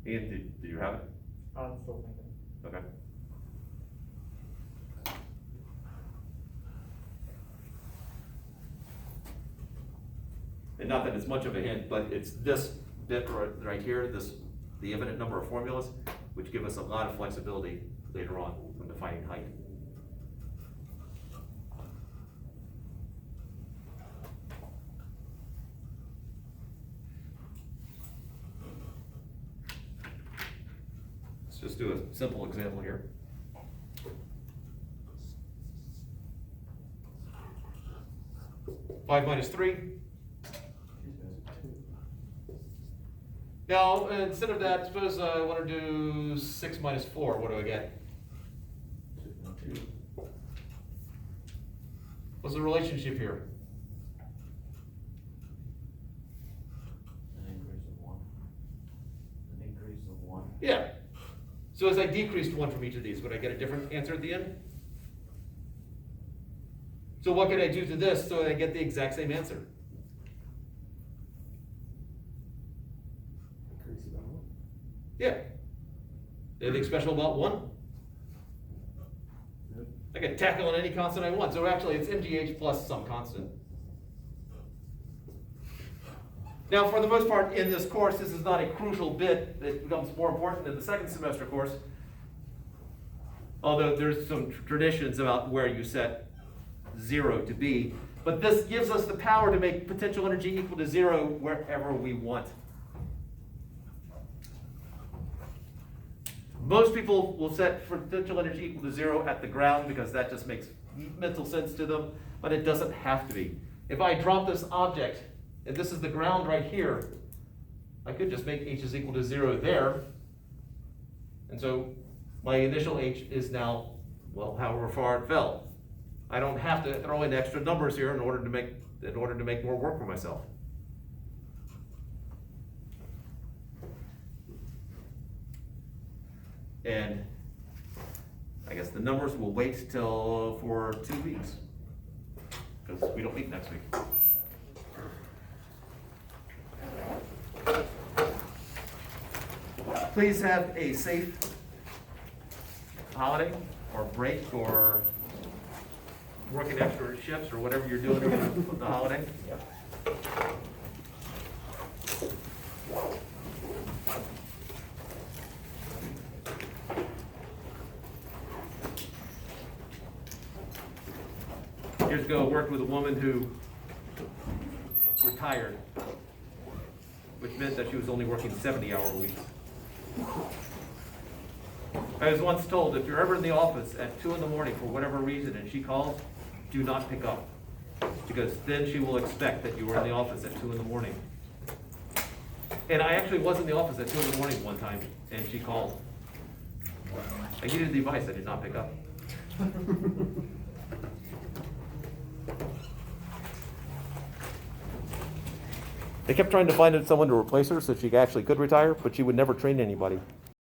Ian, did you have it? I'm still thinking. Okay. And not that it's much of a hint, but it's this bit right here, the infinite number of formulas, which give us a lot of flexibility later on when defining height. Let's just do a simple example here. Five minus three. Now, instead of that, suppose I want to do 6 minus 4. What do I get? 2. What's the relationship here? An increase of 1. An increase of 1. Yeah. So as I decreased 1 from each of these, would I get a different answer at the end? So what can I do to this so I get the exact same answer? Increase about 1. Yeah. Anything special about 1? Nope. I can tackle on any constant I want. So actually it's MGH plus some constant. Now, for the most part in this course, this is not a crucial bit. It becomes more important in the second semester course. Although there's some traditions about where you set 0 to be. But this gives us the power to make potential energy equal to 0 wherever we want. Most people will set potential energy equal to 0 at the ground because that just makes mental sense to them, but it doesn't have to be. If I drop this object, and this is the ground right here, I could just make h is equal to 0 there. And so my initial h is now, well, however far it fell. I don't have to throw in extra numbers here in order to make more work for myself. And I guess the numbers will wait till for 2 weeks, because we don't meet next week. Please have a safe holiday or break or working extra shifts or whatever you're doing over the holiday. Years ago, I worked with a woman who retired, which meant that she was only working 70-hour weeks. I was once told, if you're ever in the office at 2 in the morning for whatever reason and she calls, do not pick up, because then she will expect that you were in the office at 2 in the morning. And I actually was in the office at 2 in the morning one time, and she called. I needed the advice, I did not pick up. They kept trying to find someone to replace her so she actually could retire, but she would never train anybody.